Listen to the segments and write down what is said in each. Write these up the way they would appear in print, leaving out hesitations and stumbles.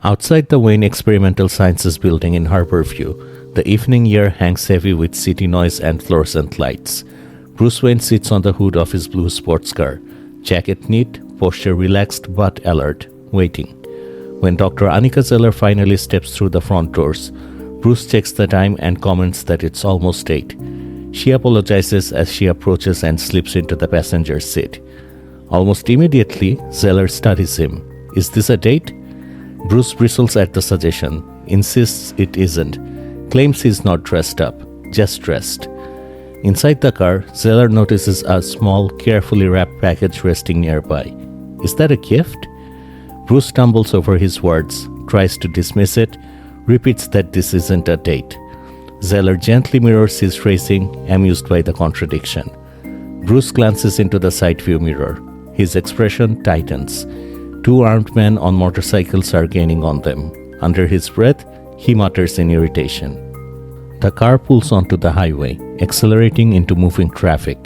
Outside the Wayne Experimental Sciences building in Harborview, the evening air hangs heavy with city noise and fluorescent lights. Bruce Wayne sits on the hood of his blue sports car, jacket neat, posture relaxed but alert, waiting. When Dr. Anika Zeller finally steps through the front doors, Bruce checks the time and comments that it's almost 8. She apologizes as she approaches and slips into the passenger seat. Almost immediately, Zeller studies him. Is this a date? Bruce bristles at the suggestion, insists it isn't, claims he's not dressed up, just dressed. Inside the car, Zeller notices a small, carefully wrapped package resting nearby. Is that a gift? Bruce stumbles over his words, tries to dismiss it, repeats that this isn't a date. Zeller gently mirrors his phrasing, amused by the contradiction. Bruce glances into the side view mirror. His expression tightens. 2 armed men on motorcycles are gaining on them. Under his breath, he mutters in irritation. The car pulls onto the highway, accelerating into moving traffic.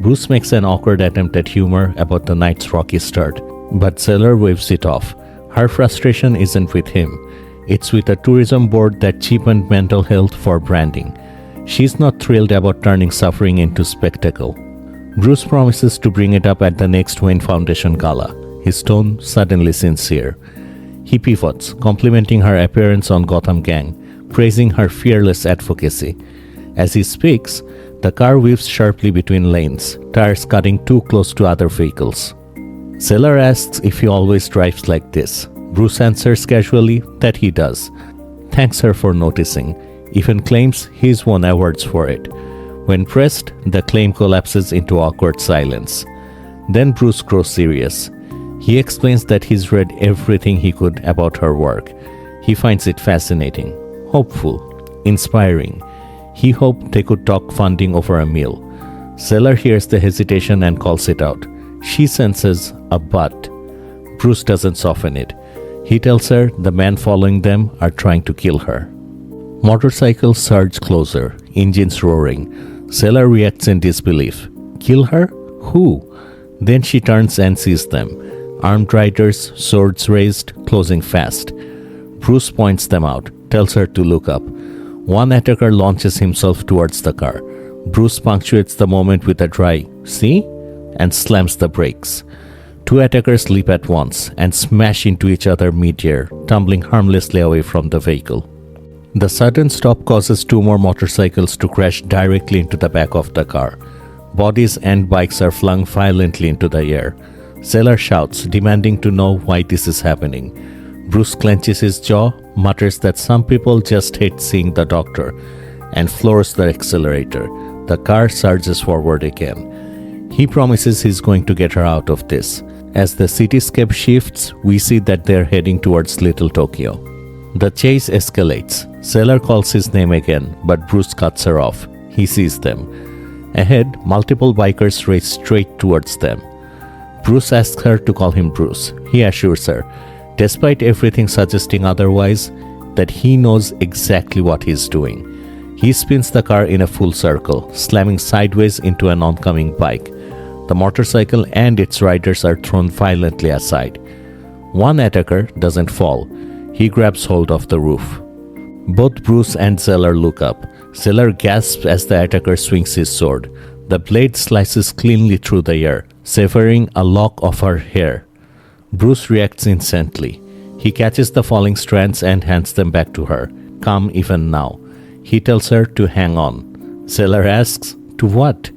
Bruce makes an awkward attempt at humor about the night's rocky start, but Zeller waves it off. Her frustration isn't with him. It's with a tourism board that cheapened mental health for branding. She's not thrilled about turning suffering into spectacle. Bruce promises to bring it up at the next Wayne Foundation gala, his tone suddenly sincere. He pivots, complimenting her appearance on Gotham Gang, praising her fearless advocacy. As he speaks, the car weaves sharply between lanes, tires cutting too close to other vehicles. Zeller asks if he always drives like this. Bruce answers casually that he does, thanks her for noticing, even claims he's won awards for it. When pressed, the claim collapses into awkward silence. Then Bruce grows serious. He explains that he's read everything he could about her work. He finds it fascinating, hopeful, inspiring. He hoped they could talk funding over a meal. Zeller hears the hesitation and calls it out. She senses a but. Bruce doesn't soften it. He tells her the men following them are trying to kill her. Motorcycles surge closer, engines roaring. Zeller reacts in disbelief. Kill her? Who? Then she turns and sees them. Armed riders, swords raised, closing fast. Bruce points them out, tells her to look up. One attacker launches himself towards the car. Bruce punctuates the moment with a dry, "See?" and slams the brakes. 2 attackers leap at once and smash into each other mid-air, tumbling harmlessly away from the vehicle. The sudden stop causes 2 more motorcycles to crash directly into the back of the car. Bodies and bikes are flung violently into the air. Zeller shouts, demanding to know why this is happening. Bruce clenches his jaw, mutters that some people just hate seeing the doctor, and floors the accelerator. The car surges forward again. He promises he's going to get her out of this. As the cityscape shifts, we see that they're heading towards Little Tokyo. The chase escalates. Zeller calls his name again, but Bruce cuts her off. He sees them. Ahead, multiple bikers race straight towards them. Bruce asks her to call him Bruce. He assures her, despite everything suggesting otherwise, that he knows exactly what he's doing. He spins the car in a full circle, slamming sideways into an oncoming bike. The motorcycle and its riders are thrown violently aside. One attacker doesn't fall. He grabs hold of the roof. Both Bruce and Zeller look up. Zeller gasps as the attacker swings his sword. The blade slices cleanly through the air, severing a lock of her hair. Bruce reacts instantly. He catches the falling strands and hands them back to her, calm even now. He tells her to hang on. Zeller asks, to what?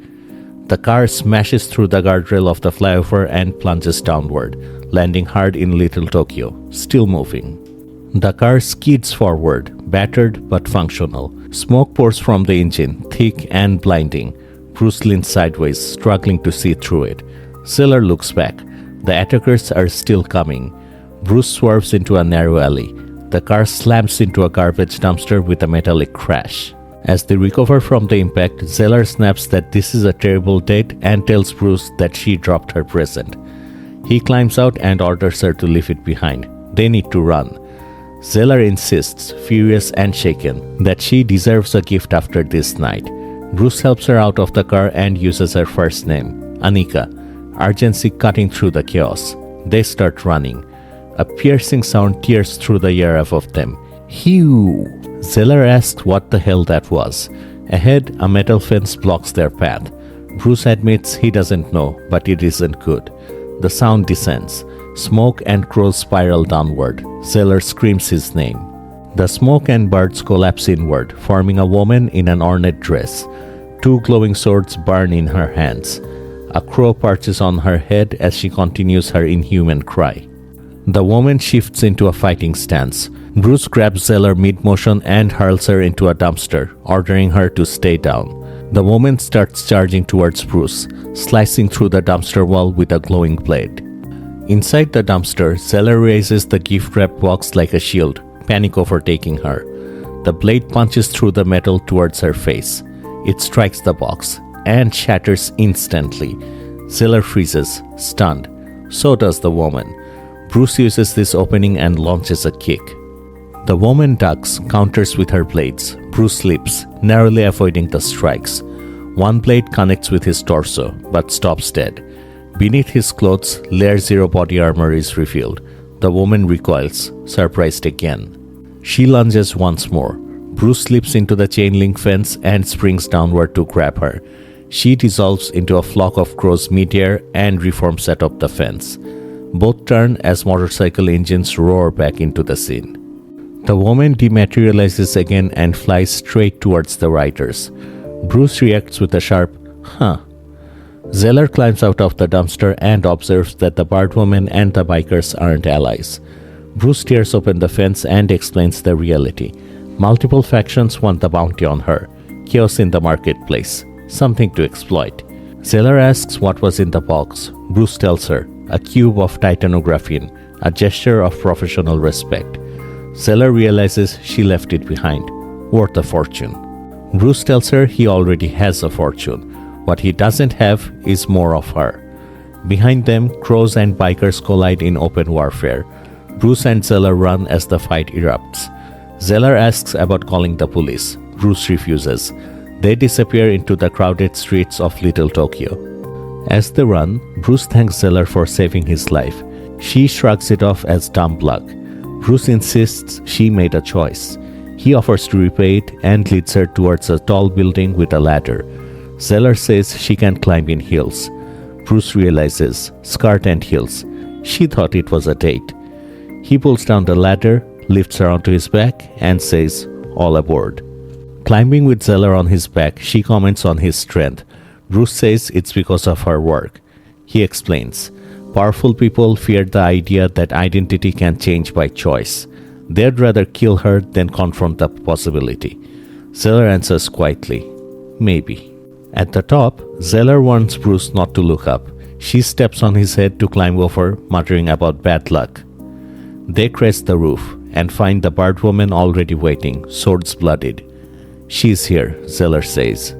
The car smashes through the guardrail of the flyover and plunges downward, landing hard in Little Tokyo, still moving. The car skids forward, battered but functional. Smoke pours from the engine, thick and blinding. Bruce leans sideways, struggling to see through it. Zeller looks back. The attackers are still coming. Bruce swerves into a narrow alley. The car slams into a garbage dumpster with a metallic crash. As they recover from the impact, Zeller snaps that this is a terrible date and tells Bruce that she dropped her present. He climbs out and orders her to leave it behind. They need to run. Zeller insists, furious and shaken, that she deserves a gift after this night. Bruce helps her out of the car and uses her first name, Anika, urgency cutting through the chaos. They start running. A piercing sound tears through the air above them. Hew! Zeller asked what the hell that was. Ahead, a metal fence blocks their path. Bruce admits he doesn't know, but it isn't good. The sound descends. Smoke and crows spiral downward. Zeller screams his name. The smoke and birds collapse inward, forming a woman in an ornate dress. Two glowing swords burn in her hands. A crow perches on her head as she continues her inhuman cry. The woman shifts into a fighting stance. Bruce grabs Zeller mid-motion and hurls her into a dumpster, ordering her to stay down. The woman starts charging towards Bruce, slicing through the dumpster wall with a glowing blade. Inside the dumpster, Zeller raises the gift wrap box like a shield, panic overtaking her. The blade punches through the metal towards her face. It strikes the box and shatters instantly. Zeller freezes, stunned. So does the woman. Bruce uses this opening and launches a kick. The woman ducks, counters with her blades. Bruce slips, narrowly avoiding the strikes. One blade connects with his torso, but stops dead. Beneath his clothes, Layer Zero body armor is revealed. The woman recoils, surprised again. She lunges once more. Bruce slips into the chain link fence and springs downward to grab her. She dissolves into a flock of crows midair and reforms atop the fence. Both turn as motorcycle engines roar back into the scene. The woman dematerializes again and flies straight towards the riders. Bruce reacts with a sharp, huh. Zeller climbs out of the dumpster and observes that the bird woman and the bikers aren't allies. Bruce tears open the fence and explains the reality. Multiple factions want the bounty on her. Chaos in the marketplace. Something to exploit. Zeller asks what was in the box. Bruce tells her, a cube of titanographene, a gesture of professional respect. Zeller realizes she left it behind. Worth a fortune. Bruce tells her he already has a fortune. What he doesn't have is more of her. Behind them, crows and bikers collide in open warfare. Bruce and Zeller run as the fight erupts. Zeller asks about calling the police. Bruce refuses. They disappear into the crowded streets of Little Tokyo. As they run, Bruce thanks Zeller for saving his life. She shrugs it off as dumb luck. Bruce insists she made a choice. He offers to repay it and leads her towards a tall building with a ladder. Zeller says she can climb in heels. Bruce realizes, skirt and heels. She thought it was a date. He pulls down the ladder, lifts her onto his back, and says, all aboard. Climbing with Zeller on his back, she comments on his strength. Bruce says it's because of her work. He explains, powerful people fear the idea that identity can change by choice. They'd rather kill her than confront the possibility. Zeller answers quietly, maybe. At the top, Zeller warns Bruce not to look up. She steps on his head to climb over, muttering about bad luck. They crest the roof and find the bird woman already waiting, swords blooded. She's here, Zeller says.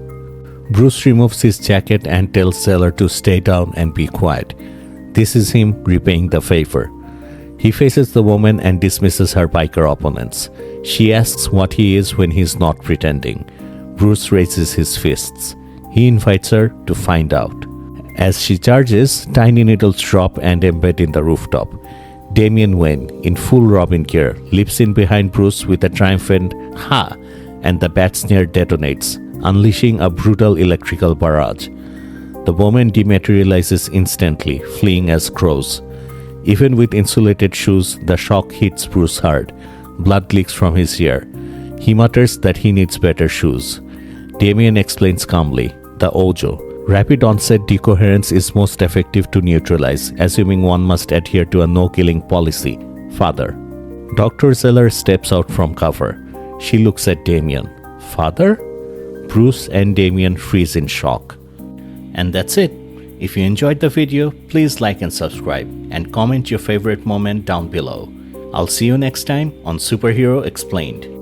Bruce removes his jacket and tells Zeller to stay down and be quiet. This is him repaying the favor. He faces the woman and dismisses her biker opponents. She asks what he is when he's not pretending. Bruce raises his fists. He invites her to find out. As she charges, tiny needles drop and embed in the rooftop. Damian Wayne, in full Robin gear, leaps in behind Bruce with a triumphant "Ha!" and the bat snare detonates, unleashing a brutal electrical barrage. The woman dematerializes instantly, fleeing as crows. Even with insulated shoes, the shock hits Bruce hard. Blood leaks from his ear. He mutters that he needs better shoes. Damian explains calmly, the Ojo. Rapid onset decoherence is most effective to neutralize, assuming one must adhere to a no-killing policy. Father. Dr. Zeller steps out from cover. She looks at Damian. Father? Bruce and Damian freeze in shock. And that's it. If you enjoyed the video, please like and subscribe, and comment your favorite moment down below. I'll see you next time on Superhero Explained.